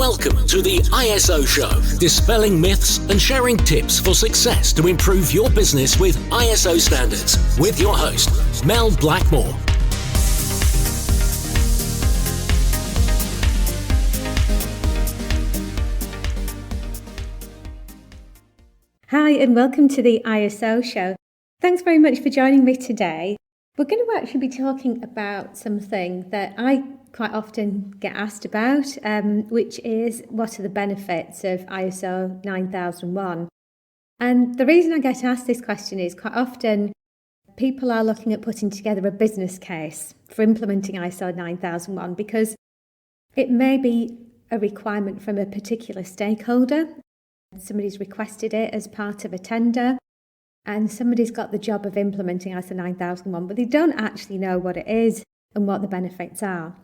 Welcome to the ISO Show, dispelling myths and sharing tips for success to improve your business with ISO standards, with your host, Mel Blackmore. Hi, and welcome to the ISO Show. Thanks very much for joining me today. We're going to actually be talking about something that I quite often get asked about, which is what are the benefits of ISO 9001? And the reason I get asked this question is quite often people are looking at putting together a business case for implementing ISO 9001 because it may be a requirement from a particular stakeholder. Somebody's requested it as part of a tender, and somebody's got the job of implementing ISO 9001, but they don't actually know what it is and what the benefits are.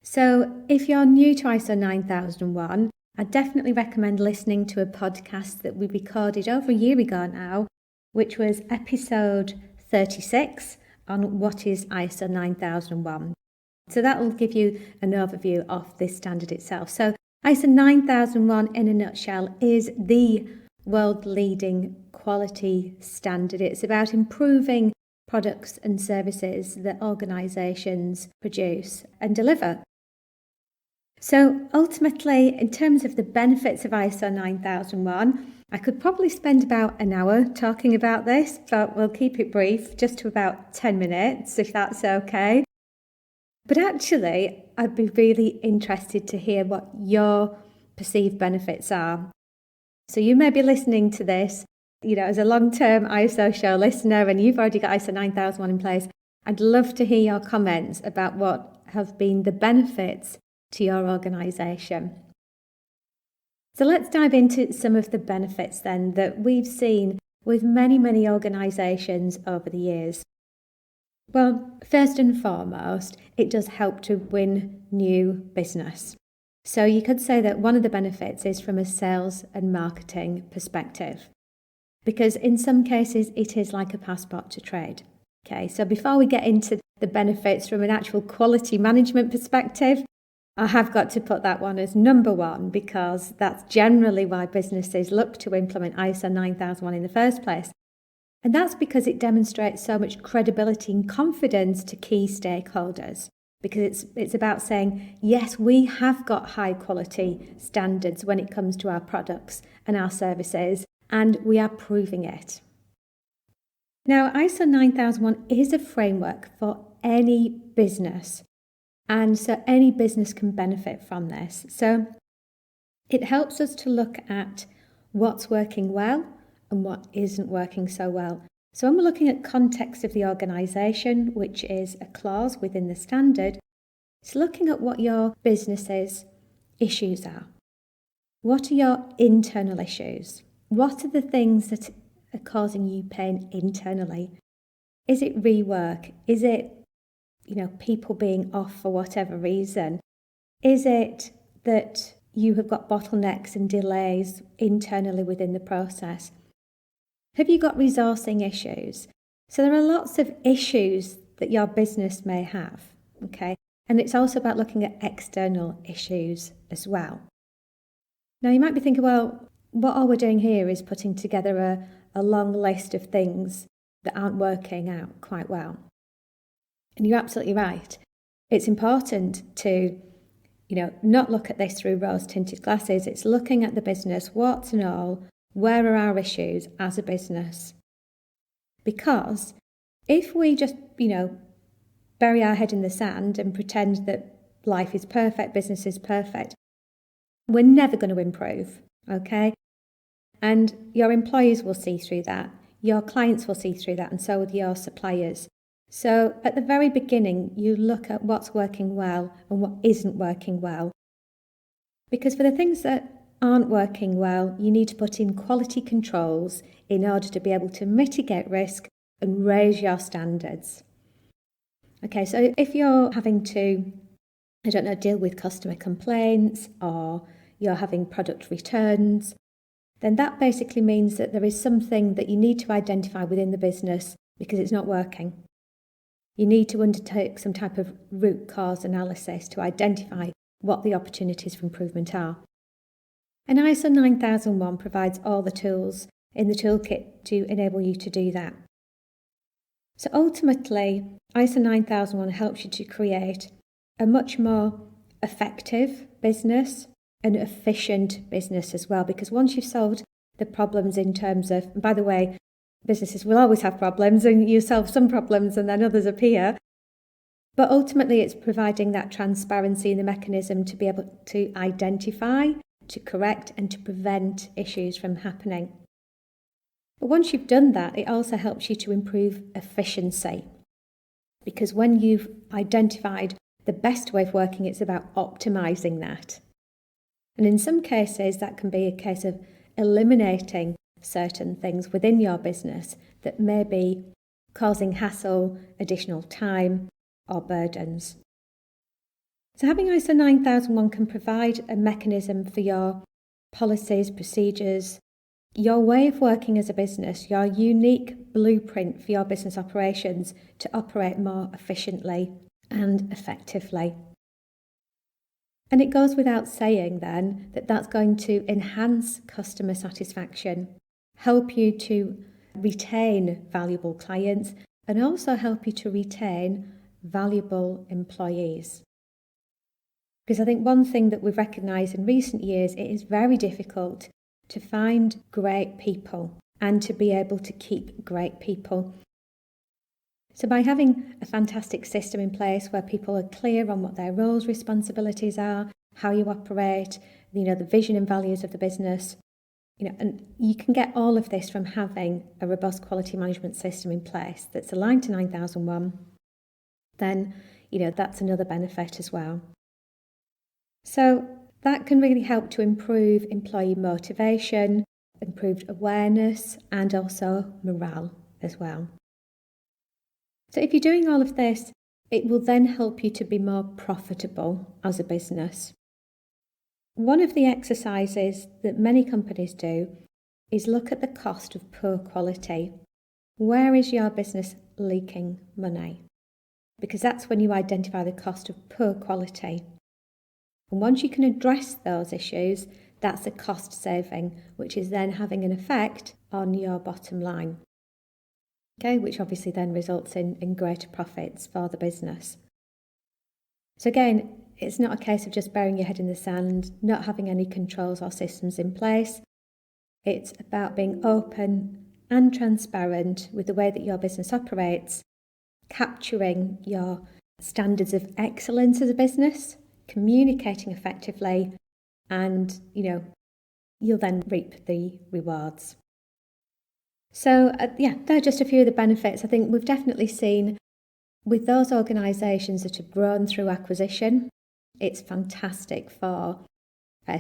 So if you're new to ISO 9001, I definitely recommend listening to a podcast that we recorded over a year ago now, which was episode 36 on what is ISO 9001. So that will give you an overview of this standard itself. So ISO 9001 in a nutshell is the world-leading quality standard. It's about improving products and services that organisations produce and deliver. So ultimately, in terms of the benefits of ISO 9001, I could probably spend about an hour talking about this, but we'll keep it brief, just to about 10 minutes, if that's okay. But actually, I'd be really interested to hear what your perceived benefits are. So you may be listening to this, as a long-term ISO show listener, and you've already got ISO 9001 in place. I'd love to hear your comments about what have been the benefits to your organisation. So let's dive into some of the benefits then that we've seen with many, many organisations over the years. Well, first and foremost, it does help to win new business. So you could say that one of the benefits is from a sales and marketing perspective, because in some cases it is like a passport to trade. Okay, so before we get into the benefits from an actual quality management perspective, I have got to put that one as number one, because that's generally why businesses look to implement ISO 9001 in the first place. And that's because it demonstrates so much credibility and confidence to key stakeholders, because it's about saying, yes, we have got high quality standards when it comes to our products and our services, and we are proving it. Now, ISO 9001 is a framework for any business, and so any business can benefit from this. So it helps us to look at what's working well and what isn't working so well. So when we're looking at context of the organisation, which is a clause within the standard, it's looking at what your business's issues are. What are your internal issues? What are the things that are causing you pain internally? Is it rework? Is it, people being off for whatever reason? Is it that you have got bottlenecks and delays internally within the process? Have you got resourcing issues? So there are lots of issues that your business may have, okay? And it's also about looking at external issues as well. Now you might be thinking, well, what all we're doing here is putting together a long list of things that aren't working out quite well. And you're absolutely right. It's important to, not look at this through rose-tinted glasses. It's looking at the business, warts and all. Where are our issues as a business? Because if we just, bury our head in the sand and pretend that life is perfect, business is perfect, we're never going to improve, okay? And your employees will see through that, your clients will see through that, and so will your suppliers. So at the very beginning, you look at what's working well and what isn't working well. Because for the things that aren't working well, you need to put in quality controls in order to be able to mitigate risk and raise your standards. Okay, so if you're having to, deal with customer complaints, or you're having product returns, then that basically means that there is something that you need to identify within the business because it's not working. You need to undertake some type of root cause analysis to identify what the opportunities for improvement are. And ISO 9001 provides all the tools in the toolkit to enable you to do that. So ultimately, ISO 9001 helps you to create a much more effective business, an efficient business as well, because once you've solved the problems in terms of, and by the way, businesses will always have problems, and you solve some problems and then others appear. But ultimately, it's providing that transparency in the mechanism to be able to identify, to correct, and to prevent issues from happening. But once you've done that, it also helps you to improve efficiency. Because when you've identified the best way of working, it's about optimizing that. And in some cases, that can be a case of eliminating certain things within your business that may be causing hassle, additional time, or burdens. So having ISO 9001 can provide a mechanism for your policies, procedures, your way of working as a business, your unique blueprint for your business operations to operate more efficiently and effectively. And it goes without saying then that that's going to enhance customer satisfaction, help you to retain valuable clients, and also help you to retain valuable employees. Because I think one thing that we've recognised in recent years, it is very difficult to find great people and to be able to keep great people. So by having a fantastic system in place where people are clear on what their roles, responsibilities are, how you operate, the vision and values of the business, and you can get all of this from having a robust quality management system in place that's aligned to 9001, then, that's another benefit as well. So that can really help to improve employee motivation, improved awareness, and also morale as well. So if you're doing all of this, it will then help you to be more profitable as a business. One of the exercises that many companies do is look at the cost of poor quality. Where is your business leaking money? Because that's when you identify the cost of poor quality. And once you can address those issues, that's a cost saving, which is then having an effect on your bottom line. Okay, which obviously then results in greater profits for the business. So again, it's not a case of just burying your head in the sand, not having any controls or systems in place. It's about being open and transparent with the way that your business operates, capturing your standards of excellence as a business, communicating effectively, and, you'll then reap the rewards. So, they're just a few of the benefits. I think we've definitely seen with those organisations that have grown through acquisition, it's fantastic for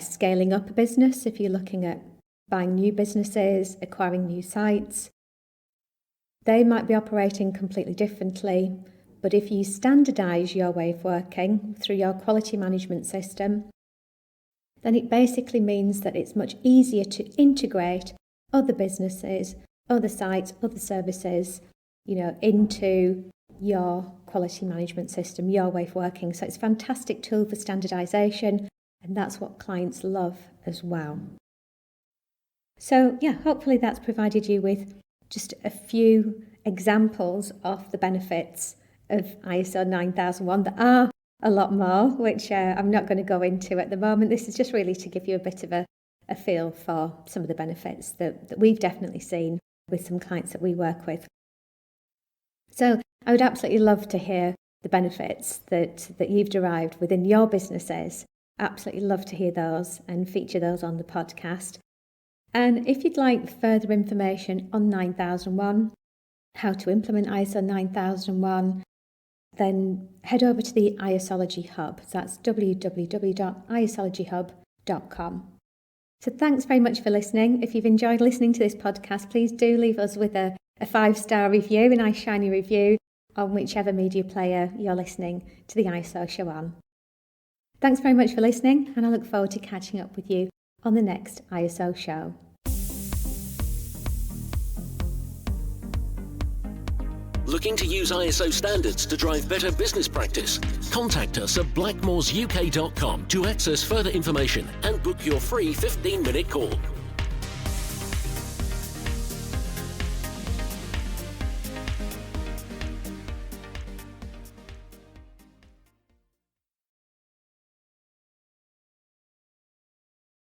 scaling up a business if you're looking at buying new businesses, acquiring new sites. They might be operating completely differently, but if you standardise your way of working through your quality management system, then it basically means that it's much easier to integrate other businesses, other sites, other services, into your quality management system, your way of working. So it's a fantastic tool for standardisation, and that's what clients love as well. So hopefully that's provided you with just a few examples of the benefits of ISO 9001. There are a lot more, which I'm not going to go into at the moment. This is just really to give you a bit of a feel for some of the benefits that we've definitely seen with some clients that we work with. So I would absolutely love to hear the benefits that you've derived within your businesses. Absolutely love to hear those and feature those on the podcast. And if you'd like further information on 9001, how to implement ISO 9001, then head over to the ISology Hub. So that's www.isologyhub.com. So thanks very much for listening. If you've enjoyed listening to this podcast, please do leave us with a 5-star review, a nice shiny review on whichever media player you're listening to the ISO show on. Thanks very much for listening, and I look forward to catching up with you on the next ISO show. Looking to use ISO standards to drive better business practice? Contact us at blackmoresuk.com to access further information and book your free 15-minute call.